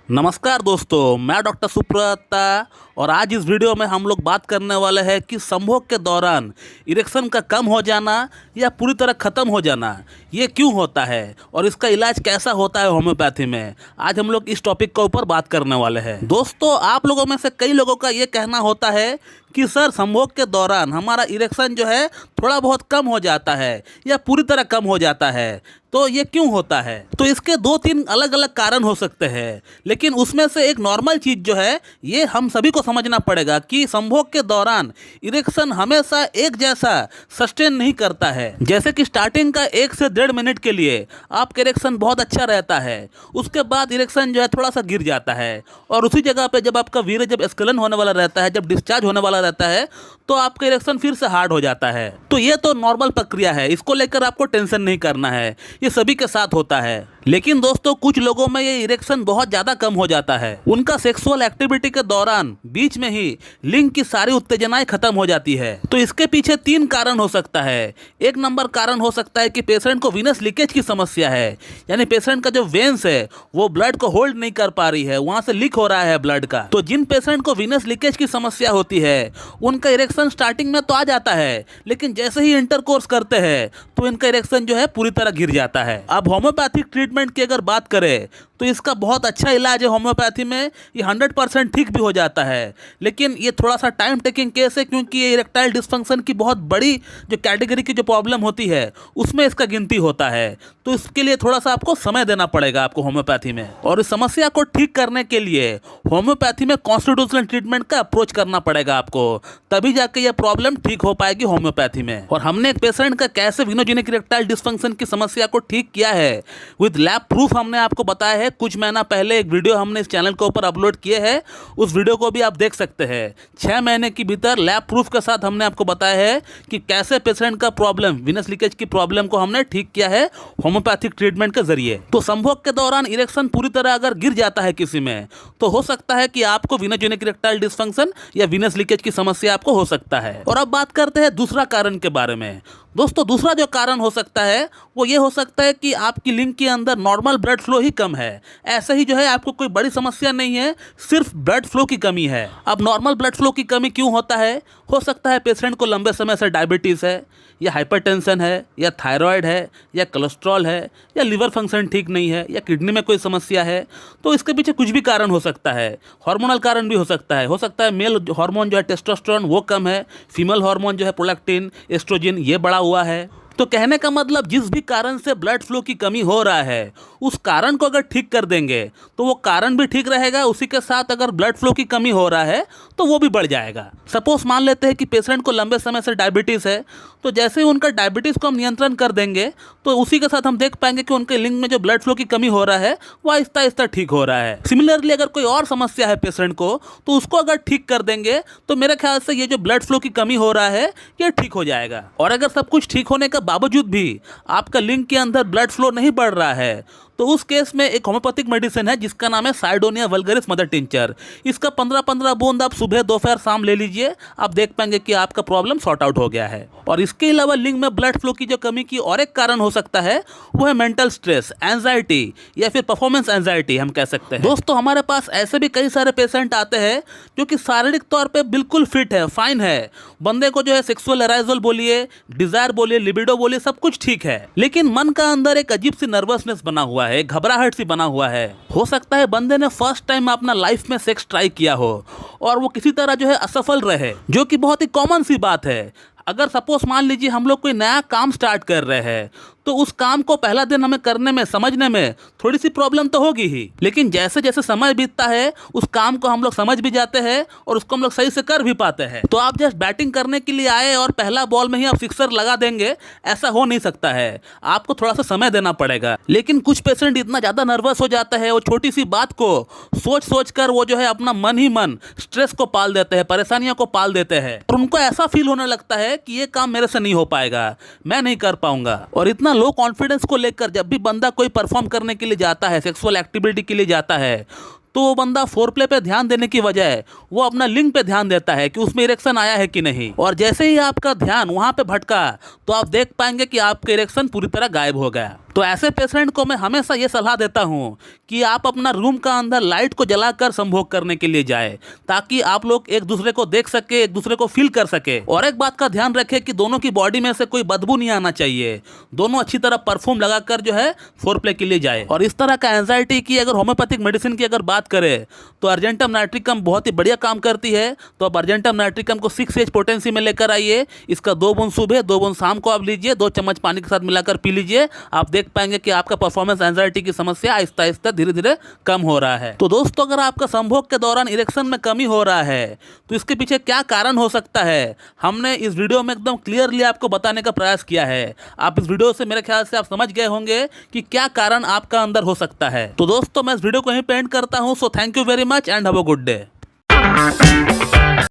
नमस्कार दोस्तों, मैं डॉक्टर सुप्रता और आज इस वीडियो में हम लोग बात करने वाले हैं कि संभोग के दौरान इरेक्शन का कम हो जाना या पूरी तरह ख़त्म हो जाना ये क्यों होता है और इसका इलाज कैसा होता है होम्योपैथी में। आज हम लोग इस टॉपिक के ऊपर बात करने वाले हैं। दोस्तों, आप लोगों में से कई लोगों का ये कहना होता है कि सर संभोग के दौरान हमारा इरेक्शन जो है थोड़ा बहुत कम हो जाता है या पूरी तरह कम हो जाता है, तो ये क्यों होता है। तो इसके दो तीन अलग अलग कारण हो सकते हैं, लेकिन उसमें से एक नॉर्मल चीज़ जो है ये हम सभी को समझना पड़ेगा कि संभोग के दौरान इरेक्शन हमेशा एक जैसा सस्टेन नहीं करता है। जैसे कि स्टार्टिंग का 1 से 1.5 मिनट के लिए आपका इरेक्शन बहुत अच्छा रहता है, उसके बाद इरेक्शन जो है थोड़ा सा गिर जाता है और उसी जगह पे जब आपका वीर्य जब स्खलन होने वाला रहता है, जब डिस्चार्ज होने वाला रहता है, तो आपका इरेक्शन फिर से हार्ड हो जाता है। तो ये तो नॉर्मल प्रक्रिया है, इसको लेकर आपको टेंशन नहीं करना है, ये सभी के साथ होता है। लेकिन दोस्तों, कुछ लोगों में ये इरेक्शन बहुत ज़्यादा कम हो जाता है। उनका सेक्सुअल एक्टिविटी के दौरान बीच में ही लिंग की सारी उत्तेजनाएं खत्म हो जाती है। तो इसके पीछे 3 कारण हो सकता है। एक नंबर कारण हो सकता है कि पेशेंट को वीनस लीकेज की समस्या है, यानी पेशेंट का जो वेन्स है वो ब्लड को होल्ड नहीं कर पा रही है, वहाँ से लीक हो रहा है ब्लड का। तो जिन पेशेंट को वीनस लीकेज की समस्या होती है उनका इरेक्शन स्टार्टिंग में तो आ जाता है, लेकिन जैसे ही इंटरकोर्स करते हैं तो इनका इरेक्शन जो है पूरी तरह गिर जाता है। अब होम्योपैथिक ट्रीटमेंट की अगर बात करें तो इसका बहुत अच्छा इलाज है होम्योपैथी में, ये 100% ठीक भी हो जाता है। लेकिन ये थोड़ा सा टाइम टेकिंग केस है, क्योंकि ये इरेक्टाइल डिस्फंक्शन की बहुत बड़ी जो कैटेगरी की जो प्रॉब्लम होती है उसमें इसका गिनती होता है। तो इसके लिए थोड़ा सा आपको समय देना पड़ेगा आपको होम्योपैथी में, और इस समस्या को ठीक करने के लिए होम्योपैथी में कॉन्स्टिट्यूशनल ट्रीटमेंट का अप्रोच करना पड़ेगा आपको, तभी जाके ये प्रॉब्लम ठीक हो पाएगी होम्योपैथी में। और हमने एक पेशेंट का कैसे विनोजेनिक इरेक्टाइल डिस्फंक्शन की समस्या को ठीक किया है विद लैब प्रूफ हमने आपको बताया है। कुछ महीना पहले एक वीडियो हमने इस चैनल के ऊपर अपलोड किए हैं, उस वीडियो को भी आप देख सकते हैं। 6 महीने के भीतर लैब प्रूफ के साथ हमने आपको बताया है कि कैसे पेशेंट का प्रॉब्लम, विनस लीकेज की प्रॉब्लम को हमने ठीक किया है होम्योपैथिक ट्रीटमेंट के जरिए। तो संभोग के दौरान इरेक्शन पूरी तरह अगर गिर जाता है किसी में, तो हो सकता है कि आपको विनोजेनिक इरेक्टाइल डिस्फंक्शन या विनस लीकेज की समस्या आपको हो सकता है। और अब बात करते हैं दूसरा कारण के बारे में। दोस्तों, दूसरा जो कारण हो सकता है वो ये हो सकता है कि आपकी लिंग के अंदर नॉर्मल ब्लड फ्लो ही कम है। ऐसे ही जो है आपको कोई बड़ी समस्या नहीं है, सिर्फ ब्लड फ्लो की कमी है। अब नॉर्मल ब्लड फ्लो की कमी क्यों होता है? हो सकता है पेशेंट को लंबे समय से डायबिटीज़ है, या हाइपरटेंशन है, या थायराइड है, या कोलेस्ट्रॉल है, या लीवर फंक्शन ठीक नहीं है, या किडनी में कोई समस्या है। तो इसके पीछे कुछ भी कारण हो सकता है। हार्मोनल कारण भी हो सकता है। हो सकता है मेल हार्मोन जो है टेस्टोस्टेरोन वो कम है, फीमेल हार्मोन जो है प्रोलैक्टिन, एस्ट्रोजन ये बढ़ा हुआ है। तो कहने का मतलब जिस भी कारण से ब्लड फ्लो की कमी हो रहा है उस कारण को अगर ठीक कर देंगे तो वो कारण भी ठीक रहेगा, उसी के साथ अगर ब्लड फ्लो की कमी हो रहा है तो वो भी बढ़ जाएगा। सपोज मान लेते हैं कि पेशेंट को लंबे समय से डायबिटीज़ है, तो जैसे ही उनका डायबिटीज़ को हम नियंत्रण कर देंगे तो उसी के साथ हम देख पाएंगे कि उनके लिंग में जो ब्लड फ्लो की कमी हो रहा है वो आहिस्ता आहिस्ता ठीक हो रहा है। सिमिलरली अगर कोई और समस्या है पेशेंट को, तो उसको अगर ठीक कर देंगे तो मेरे ख्याल से ये जो ब्लड फ्लो की कमी हो रहा है ये ठीक हो जाएगा। और अगर सब कुछ ठीक होने के बावजूद भी आपका लिंग के अंदर ब्लड फ्लो नहीं बढ़ रहा है, तो उस केस में एक होम्योपैथिक मेडिसिन है जिसका नाम है साइडोनिया वल्गरिस मदर टिंचर। इसका 15-15 बूंद आप सुबह दोपहर शाम ले लीजिए, आप देख पाएंगे कि आपका प्रॉब्लम सॉर्ट आउट हो गया है। और इसके अलावा लिंग में ब्लड फ्लो की जो कमी की और एक कारण हो सकता है वो है मेंटल स्ट्रेस, एंजाइटी या फिर परफॉर्मेंस एंजाइटी हम कह सकते हैं। दोस्तों, हमारे पास ऐसे भी कई सारे पेशेंट आते हैं जो कि शारीरिक तौर पर बिल्कुल फिट है, फाइन है, बंदे को जो है सेक्सुअल अराइजल बोलिए, डिजायर बोलिए, लिबिडो बोलिए, सब कुछ ठीक है, लेकिन मन का अंदर एक अजीब सी नर्वसनेस बना हुआ है, घबराहट सी बना हुआ है। हो सकता है बंदे ने फर्स्ट टाइम अपना लाइफ में सेक्स ट्राई किया हो और वो किसी तरह जो है असफल रहे, जो कि बहुत ही कॉमन सी बात है। अगर सपोज मान लीजिए हम लोग कोई नया काम स्टार्ट कर रहे हैं तो उस काम को पहला दिन हमें करने में, समझने में थोड़ी सी प्रॉब्लम तो होगी ही, लेकिन जैसे जैसे समय बीतता है उस काम को हम लोग समझ भी जाते हैं और उसको हम लोग सही से कर भी पाते हैं। तो आप जस्ट बैटिंग करने के लिए आए और पहला बॉल में ही आप सिक्सर लगा देंगे, ऐसा हो नहीं सकता है। आपको थोड़ा सा समय देना पड़ेगा। लेकिन कुछ पेशेंट इतना ज़्यादा नर्वस हो जाता है, वो छोटी सी बात को सोच सोच कर वो जो है अपना मन ही मन स्ट्रेस को पाल देते हैं, परेशानियों को पाल देते हैं, और उनको ऐसा फील होने लगता है कि ये काम मेरे से नहीं हो पाएगा, मैं नहीं कर पाऊंगा। और इतना लो कॉन्फिडेंस को लेकर जब भी बंदा कोई परफॉर्म करने के लिए जाता है, सेक्सुअल एक्टिविटी के लिए जाता है, तो वो बंदा फोरप्ले पे ध्यान देने की बजाय वो अपना लिंग पे ध्यान देता है कि उसमें इरेक्शन आया है कि नहीं। और जैसे ही आपका ध्यान वहाँ पे भटका तो आप देख पाएंगे कि आपका इरेक्शन पूरी तरह गायब हो गया। तो ऐसे पेशेंट को मैं हमेशा ये सलाह देता हूँ कि आप अपना रूम का अंदर लाइट को जलाकर संभोग करने के लिए जाए, ताकि आप लोग एक दूसरे को देख सके, एक दूसरे को फील कर सके। और एक बात का ध्यान रखें कि दोनों की बॉडी में से कोई बदबू नहीं आना चाहिए। दोनों अच्छी तरह परफ्यूम लगाकर जो है फोरप्ले के लिए जाए। और इस तरह का एंजाइटी की अगर होम्योपैथिक मेडिसिन की अगर बात करें तो अर्जेंटम नाइट्रिकम बहुत ही बढ़िया काम करती है। तो अब अर्जेंटम नाइट्रिकम को 6H पोटेंसी में लेकर आइए। इसका 2 बूंद सुबह 2 बूंद शाम को आप लीजिए, 2 चम्मच पानी के साथ मिलाकर पी लीजिए। आप देख पाएंगे कि आपका परफॉर्मेंस एंजाइटी की समस्या आहिस्ता आहिस्ता धीरे धीरे कम हो रहा है। तो दोस्तों, अगर आपका संभोग के दौरान इरेक्शन में कमी हो रहा है तो इसके पीछे क्या कारण हो सकता है, हमने इस वीडियो में एकदम क्लियरली आपको बताने का प्रयास किया है। आप इस वीडियो से मेरे ख्याल से आप समझ गए होंगे कि क्या कारण आपका अंदर हो सकता है। तो दोस्तों, मैं इस वीडियो को यहीं पे एंड करता हूं। So thank you very much and have a good day.